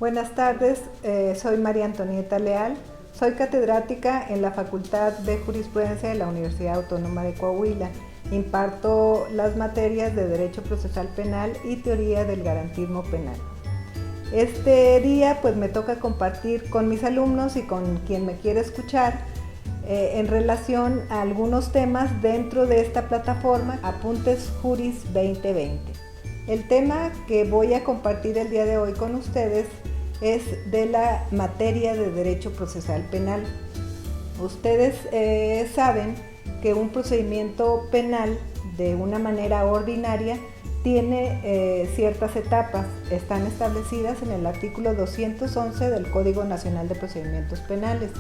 Buenas tardes, soy María Antonieta Leal, soy catedrática en la Facultad de Jurisprudencia de la Universidad Autónoma de Coahuila. Imparto las materias de Derecho Procesal Penal y Teoría del Garantismo Penal. Este día pues me toca compartir con mis alumnos y con quien me quiere escuchar en relación a algunos temas dentro de esta plataforma Apuntes Juris 2020. El tema que voy a compartir el día de hoy con ustedes es de la materia de Derecho Procesal Penal. Ustedes saben que un procedimiento penal de una manera ordinaria tiene ciertas etapas, están establecidas en el artículo 211 del Código Nacional de Procedimientos Penales.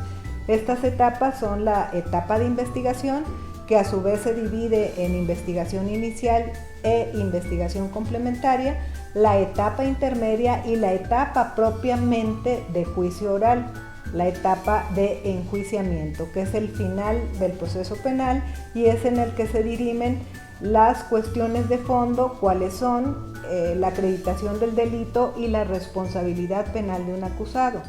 Estas etapas son la etapa de investigación, que a su vez se divide en investigación inicial e investigación complementaria, la etapa intermedia y la etapa propiamente de juicio oral, la etapa de enjuiciamiento, que es el final del proceso penal y es en el que se dirimen las cuestiones de fondo, cuáles son la acreditación del delito y la responsabilidad penal de un acusado.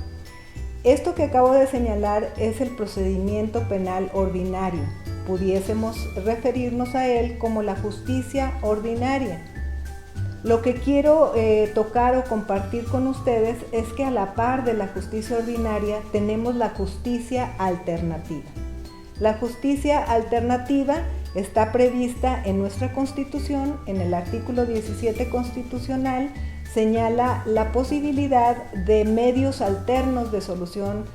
Esto que acabo de señalar es el procedimiento penal ordinario. Pudiésemos referirnos a él como la justicia ordinaria. Lo que quiero tocar o compartir con ustedes es que a la par de la justicia ordinaria tenemos la justicia alternativa. La justicia alternativa está prevista en nuestra Constitución, en el artículo 17 constitucional, señala la posibilidad de medios alternos de solución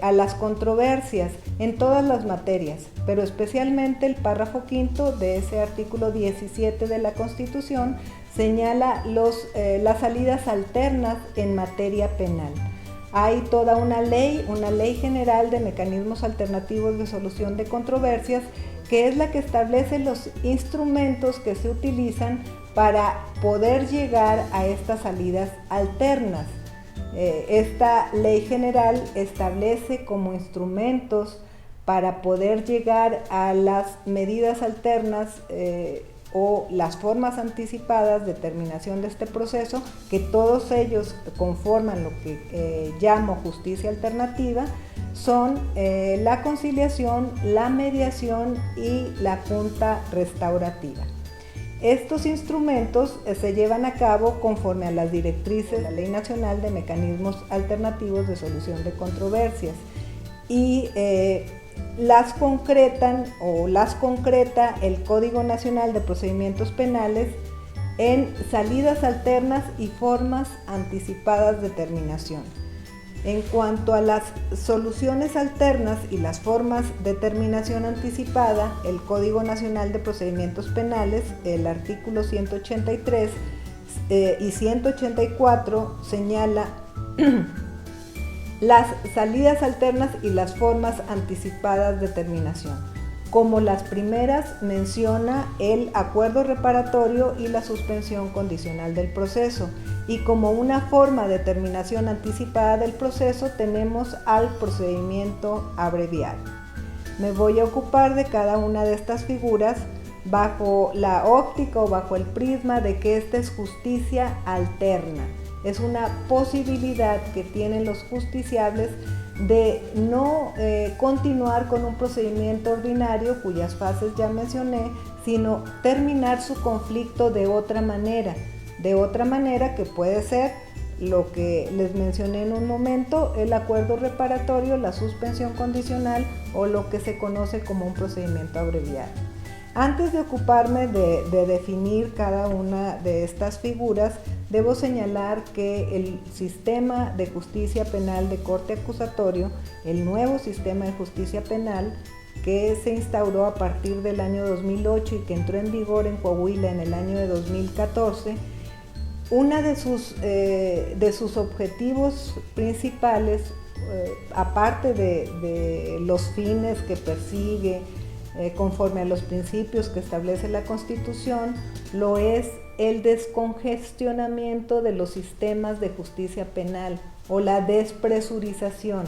a las controversias en todas las materias, pero especialmente el párrafo quinto de ese artículo 17 de la Constitución señala las salidas alternas en materia penal. Hay toda una ley general de mecanismos alternativos de solución de controversias, que es la que establece los instrumentos que se utilizan para poder llegar a estas salidas alternas. Esta ley general establece como instrumentos para poder llegar a las medidas alternas o las formas anticipadas de terminación de este proceso, que todos ellos conforman lo que llamo justicia alternativa, son la conciliación, la mediación y la junta restaurativa. Estos instrumentos se llevan a cabo conforme a las directrices de la Ley Nacional de Mecanismos Alternativos de Solución de Controversias y las concreta el Código Nacional de Procedimientos Penales en salidas alternas y formas anticipadas de terminación. En cuanto a las soluciones alternas y las formas de terminación anticipada, el Código Nacional de Procedimientos Penales, el artículo 183 y 184 señala las salidas alternas y las formas anticipadas de terminación. Como las primeras, menciona el acuerdo reparatorio y la suspensión condicional del proceso. Y como una forma de terminación anticipada del proceso tenemos al procedimiento abreviado. Me voy a ocupar de cada una de estas figuras bajo la óptica o bajo el prisma de que esta es justicia alterna. Es una posibilidad que tienen los justiciables de no continuar con un procedimiento ordinario cuyas fases ya mencioné, sino terminar su conflicto de otra manera que puede ser lo que les mencioné en un momento, el acuerdo reparatorio, la suspensión condicional o lo que se conoce como un procedimiento abreviado. Antes de ocuparme de definir cada una de estas figuras, debo señalar que el sistema de justicia penal de corte acusatorio, el nuevo sistema de justicia penal que se instauró a partir del año 2008 y que entró en vigor en Coahuila en el año de 2014, una de sus objetivos principales, aparte de los fines que persigue conforme a los principios que establece la Constitución, lo es el descongestionamiento de los sistemas de justicia penal o la despresurización.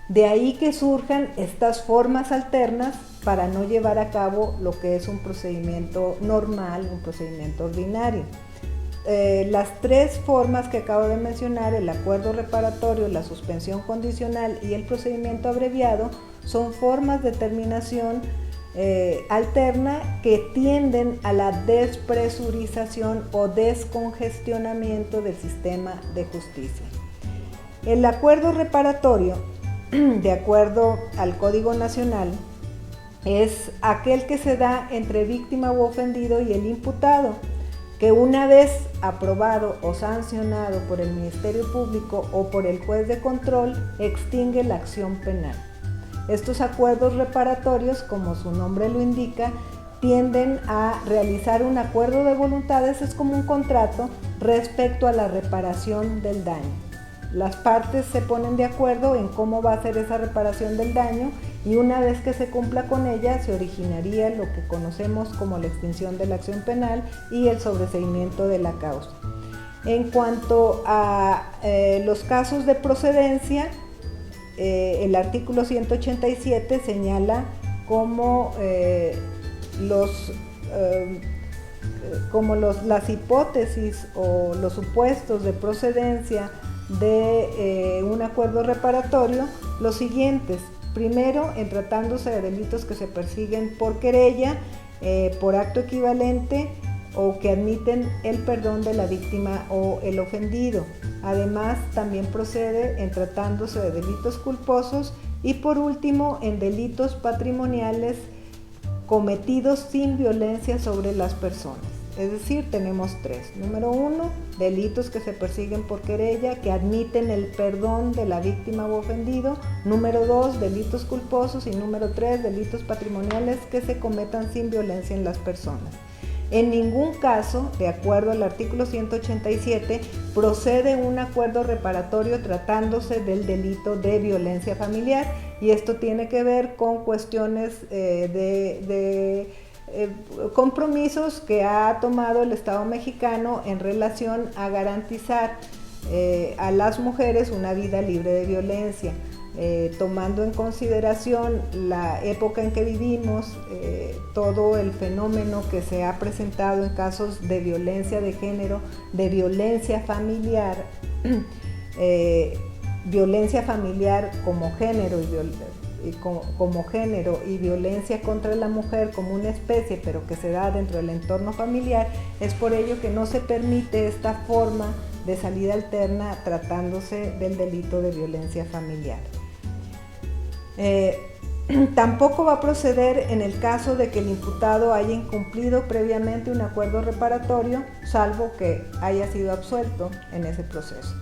De ahí que surjan estas formas alternas para no llevar a cabo lo que es un procedimiento normal, un procedimiento ordinario. las tres formas que acabo de mencionar, el acuerdo reparatorio, la suspensión condicional y el procedimiento abreviado, son formas de terminación alterna que tienden a la despresurización o descongestionamiento del sistema de justicia. El acuerdo reparatorio, de acuerdo al Código Nacional, es aquel que se da entre víctima u ofendido y el imputado, que una vez aprobado o sancionado por el Ministerio Público o por el juez de control, extingue la acción penal. Estos acuerdos reparatorios, como su nombre lo indica, tienden a realizar un acuerdo de voluntades, es como un contrato respecto a la reparación del daño. Las partes se ponen de acuerdo en cómo va a ser esa reparación del daño y una vez que se cumpla con ella se originaría lo que conocemos como la extinción de la acción penal y el sobreseimiento de la causa. En cuanto a los casos de procedencia, el artículo 187 señala cómo las hipótesis o los supuestos de procedencia de un acuerdo reparatorio, los siguientes. Primero, en tratándose de delitos que se persiguen por querella, por acto equivalente o que admiten el perdón de la víctima o el ofendido. Además, también procede en tratándose de delitos culposos y por último, en delitos patrimoniales cometidos sin violencia sobre las personas. Es decir, tenemos tres. Número 1, delitos que se persiguen por querella, que admiten el perdón de la víctima o ofendido. Número 2, delitos culposos. Y número 3, delitos patrimoniales que se cometan sin violencia en las personas. En ningún caso, de acuerdo al artículo 187, procede un acuerdo reparatorio tratándose del delito de violencia familiar, y esto tiene que ver con cuestiones de compromisos que ha tomado el Estado mexicano en relación a garantizar a las mujeres una vida libre de violencia. Tomando en consideración la época en que vivimos, todo el fenómeno que se ha presentado en casos de violencia de género, de violencia familiar, violencia familiar como género y violencia contra la mujer como una especie, pero que se da dentro del entorno familiar, es por ello que no se permite esta forma de salida alterna tratándose del delito de violencia familiar. Tampoco va a proceder en el caso de que el imputado haya incumplido previamente un acuerdo reparatorio, salvo que haya sido absuelto en ese proceso.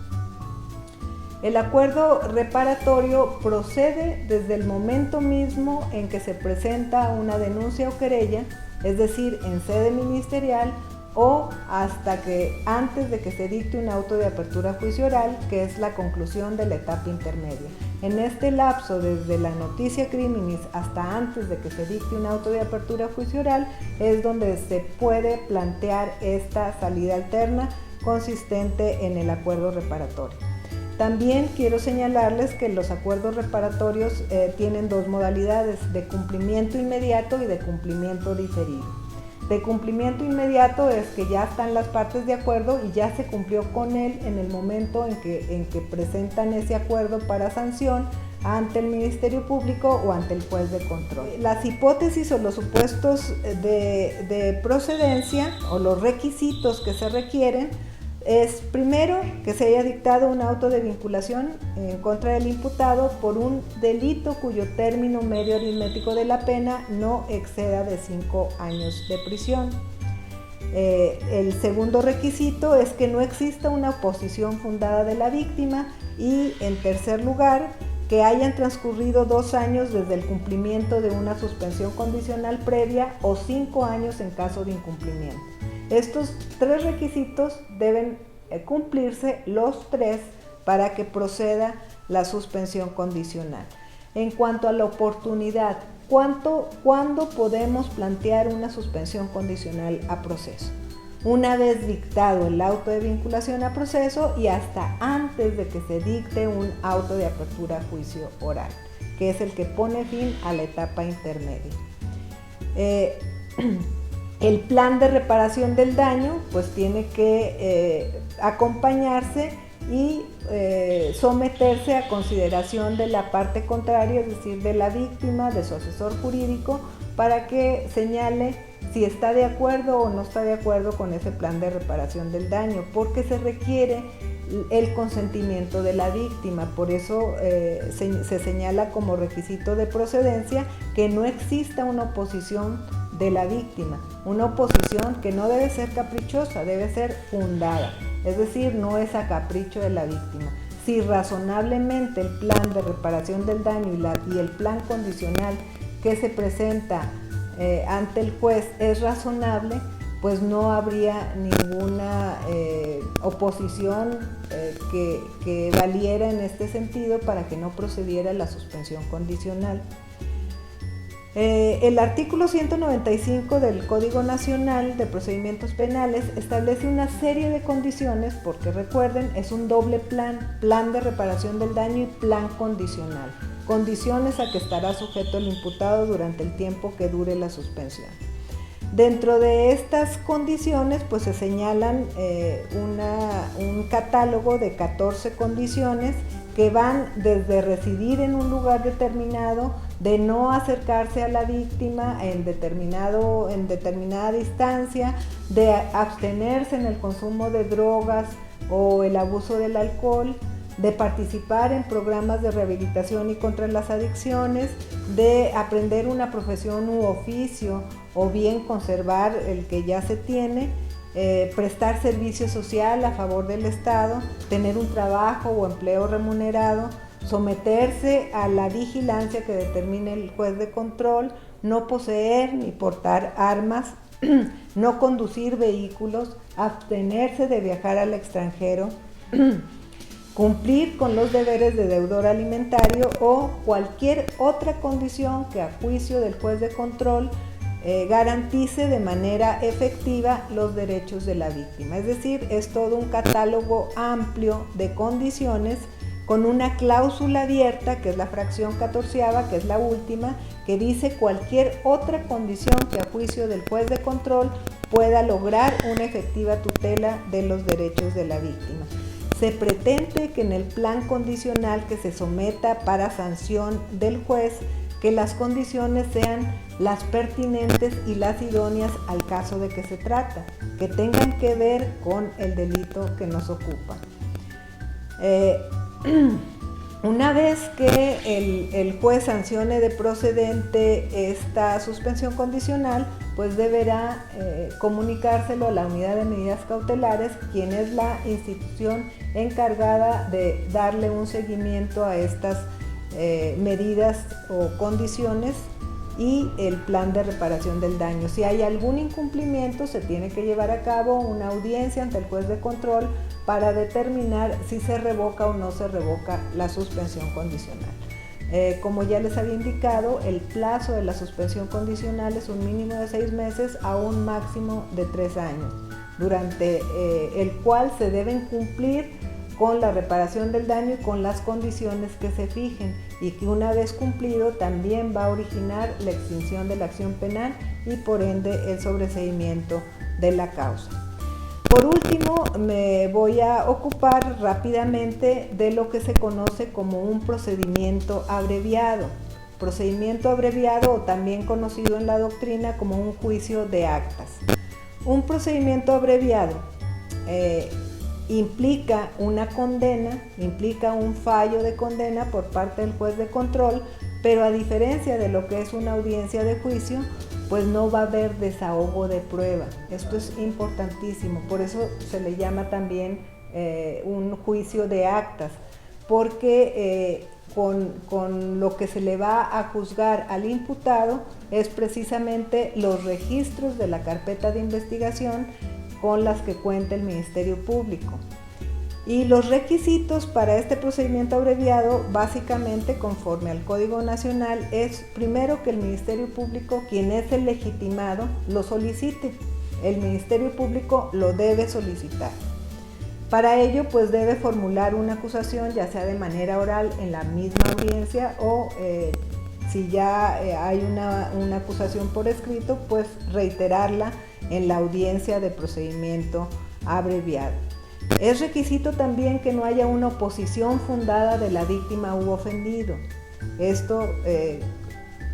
El acuerdo reparatorio procede desde el momento mismo en que se presenta una denuncia o querella, es decir, en sede ministerial, o hasta que antes de que se dicte un auto de apertura a juicio oral, que es la conclusión de la etapa intermedia. En este lapso, desde la noticia criminis hasta antes de que se dicte un auto de apertura a juicio oral, es donde se puede plantear esta salida alterna consistente en el acuerdo reparatorio. También quiero señalarles que los acuerdos reparatorios tienen dos modalidades, de cumplimiento inmediato y de cumplimiento diferido. De cumplimiento inmediato es que ya están las partes de acuerdo y ya se cumplió con él en el momento en que presentan ese acuerdo para sanción ante el Ministerio Público o ante el juez de control. Las hipótesis o los supuestos de procedencia o los requisitos que se requieren es primero que se haya dictado un auto de vinculación en contra del imputado por un delito cuyo término medio aritmético de la pena no exceda de 5 años de prisión. El segundo requisito es que no exista una oposición fundada de la víctima y, en tercer lugar, que hayan transcurrido 2 años desde el cumplimiento de una suspensión condicional previa o 5 años en caso de incumplimiento. Estos 3 requisitos deben cumplirse los 3 para que proceda la suspensión condicional. En cuanto a la oportunidad, ¿cuándo podemos plantear una suspensión condicional a proceso? Una vez dictado el auto de vinculación a proceso y hasta antes de que se dicte un auto de apertura a juicio oral, que es el que pone fin a la etapa intermedia. El plan de reparación del daño pues tiene que acompañarse y someterse a consideración de la parte contraria, es decir, de la víctima, de su asesor jurídico, para que señale si está de acuerdo o no está de acuerdo con ese plan de reparación del daño, porque se requiere el consentimiento de la víctima. Por eso se señala como requisito de procedencia que no exista una oposición de la víctima, una oposición que no debe ser caprichosa, debe ser fundada, es decir, no es a capricho de la víctima. Si razonablemente el plan de reparación del daño y el plan condicional que se presenta ante el juez es razonable, pues no habría ninguna oposición que valiera en este sentido para que no procediera la suspensión condicional. El artículo 195 del Código Nacional de Procedimientos Penales establece una serie de condiciones, porque recuerden, es un doble plan, plan de reparación del daño y plan condicional. Condiciones a que estará sujeto el imputado durante el tiempo que dure la suspensión. Dentro de estas condiciones pues se señalan un catálogo de 14 condiciones que van desde residir en un lugar determinado, de no acercarse a la víctima en determinada distancia, de abstenerse en el consumo de drogas o el abuso del alcohol, de participar en programas de rehabilitación y contra las adicciones, de aprender una profesión u oficio o bien conservar el que ya se tiene, prestar servicio social a favor del Estado, tener un trabajo o empleo remunerado, someterse a la vigilancia que determine el juez de control, no poseer ni portar armas, no conducir vehículos, abstenerse de viajar al extranjero, cumplir con los deberes de deudor alimentario o cualquier otra condición que a juicio del juez de control garantice de manera efectiva los derechos de la víctima. Es decir, es todo un catálogo amplio de condiciones con una cláusula abierta, que es la fracción 14ª, que es la última, que dice cualquier otra condición que a juicio del juez de control pueda lograr una efectiva tutela de los derechos de la víctima. Se pretende que en el plan condicional que se someta para sanción del juez, que las condiciones sean las pertinentes y las idóneas al caso de que se trata, que tengan que ver con el delito que nos ocupa. Una vez que el juez sancione de procedente esta suspensión condicional, pues deberá comunicárselo a la unidad de medidas cautelares, quien es la institución encargada de darle un seguimiento a estas medidas o condiciones y el plan de reparación del daño. Si hay algún incumplimiento, se tiene que llevar a cabo una audiencia ante el juez de control para determinar si se revoca o no se revoca la suspensión condicional. Como ya les había indicado, el plazo de la suspensión condicional es un mínimo de 6 meses a un máximo de 3 años, durante el cual se deben cumplir con la reparación del daño y con las condiciones que se fijen, y que una vez cumplido también va a originar la extinción de la acción penal y por ende el sobreseimiento de la causa. Por último, me voy a ocupar rápidamente de lo que se conoce como un procedimiento abreviado. Procedimiento abreviado, o también conocido en la doctrina como un juicio de actas. Un procedimiento abreviado implica una condena, implica un fallo de condena por parte del juez de control, pero a diferencia de lo que es una audiencia de juicio, pues no va a haber desahogo de prueba. Esto es importantísimo, por eso se le llama también un juicio de actas, porque con lo que se le va a juzgar al imputado es precisamente los registros de la carpeta de investigación con las que cuenta el Ministerio Público. Y los requisitos para este procedimiento abreviado, básicamente conforme al Código Nacional, es primero que el Ministerio Público, quien es el legitimado, lo solicite. El Ministerio Público lo debe solicitar. Para ello, pues debe formular una acusación, ya sea de manera oral en la misma audiencia o si ya hay una acusación por escrito, pues reiterarla en la audiencia de procedimiento abreviado. Es requisito también que no haya una oposición fundada de la víctima u ofendido. Esto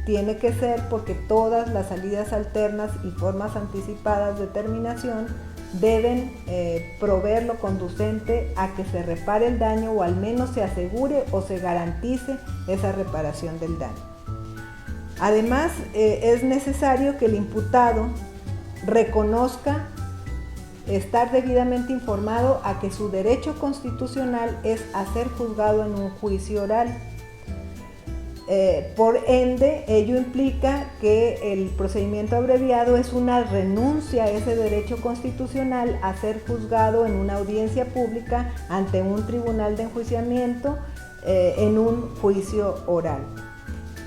tiene que ser porque todas las salidas alternas y formas anticipadas de terminación deben proveer lo conducente a que se repare el daño o al menos se asegure o se garantice esa reparación del daño. Además, es necesario que el imputado reconozca estar debidamente informado a que su derecho constitucional es a ser juzgado en un juicio oral. Por ende, ello implica que el procedimiento abreviado es una renuncia a ese derecho constitucional a ser juzgado en una audiencia pública ante un tribunal de enjuiciamiento en un juicio oral.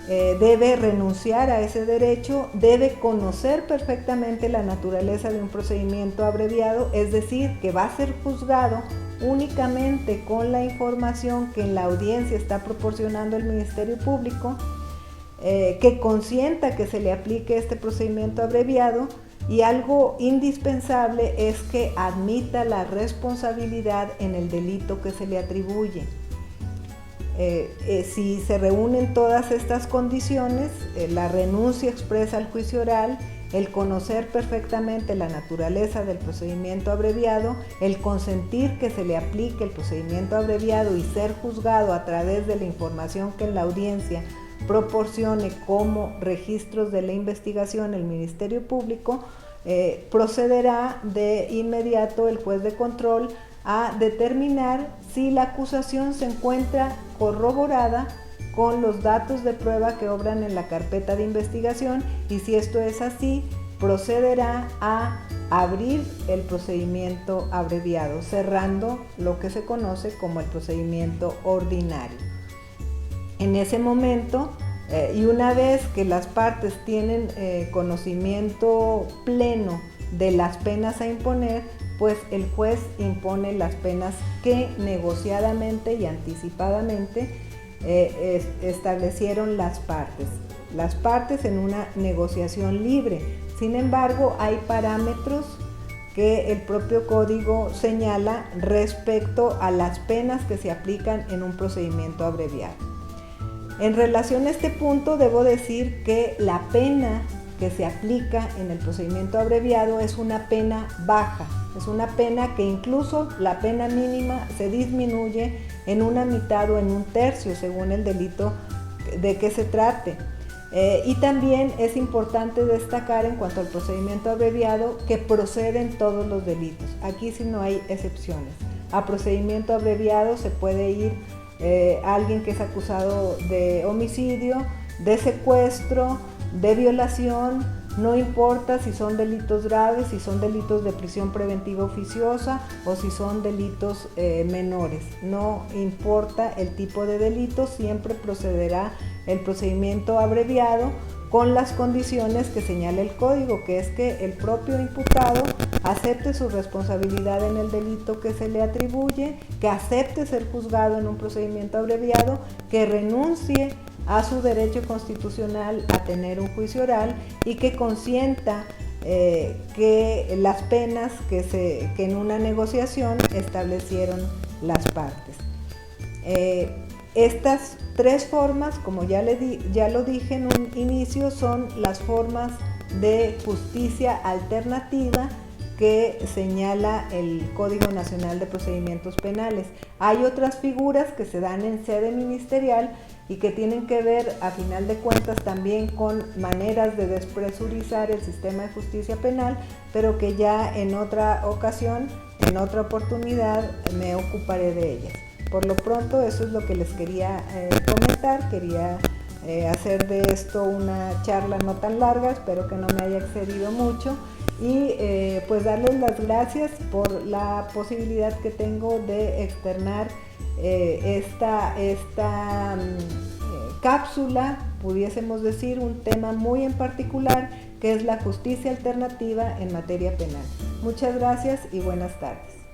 Debe renunciar a ese derecho, debe conocer perfectamente la naturaleza de un procedimiento abreviado, es decir, que va a ser juzgado únicamente con la información que en la audiencia está proporcionando el Ministerio Público, que consienta que se le aplique este procedimiento abreviado, y algo indispensable es que admita la responsabilidad en el delito que se le atribuye. Si se reúnen todas estas condiciones, la renuncia expresa al juicio oral, el conocer perfectamente la naturaleza del procedimiento abreviado, el consentir que se le aplique el procedimiento abreviado y ser juzgado a través de la información que en la audiencia proporcione como registros de la investigación el Ministerio Público, procederá de inmediato el juez de control a determinar si la acusación se encuentra corroborada con los datos de prueba que obran en la carpeta de investigación, y si esto es así, procederá a abrir el procedimiento abreviado, cerrando lo que se conoce como el procedimiento ordinario. En ese momento, y una vez que las partes tienen conocimiento pleno de las penas a imponer, pues el juez impone las penas que negociadamente y anticipadamente establecieron las partes en una negociación libre. Sin embargo, hay parámetros que el propio código señala respecto a las penas que se aplican en un procedimiento abreviado. En relación a este punto, debo decir que la pena que se aplica en el procedimiento abreviado es una pena baja, es una pena que incluso la pena mínima se disminuye en una mitad o en un tercio según el delito de que se trate. Y también es importante destacar en cuanto al procedimiento abreviado que proceden todos los delitos. Aquí sí no hay excepciones. A procedimiento abreviado se puede ir alguien que es acusado de homicidio, de secuestro, de violación, no importa si son delitos graves, si son delitos de prisión preventiva oficiosa o si son delitos menores. No importa el tipo de delito, siempre procederá el procedimiento abreviado con las condiciones que señala el código, que es que el propio imputado acepte su responsabilidad en el delito que se le atribuye, que acepte ser juzgado en un procedimiento abreviado, que renuncie a su derecho constitucional a tener un juicio oral y que consienta que las penas que en una negociación establecieron las partes. Estas tres formas, como ya lo dije en un inicio, son las formas de justicia alternativa que señala el Código Nacional de Procedimientos Penales. Hay otras figuras que se dan en sede ministerial y que tienen que ver, a final de cuentas, también con maneras de despresurizar el sistema de justicia penal, pero que ya en otra ocasión, en otra oportunidad, me ocuparé de ellas. Por lo pronto, eso es lo que les quería comentar. Quería hacer de esto una charla no tan larga, espero que no me haya excedido mucho, y pues darles las gracias por la posibilidad que tengo de externar esta cápsula, pudiésemos decir, un tema muy en particular, que es la justicia alternativa en materia penal. Muchas gracias y buenas tardes.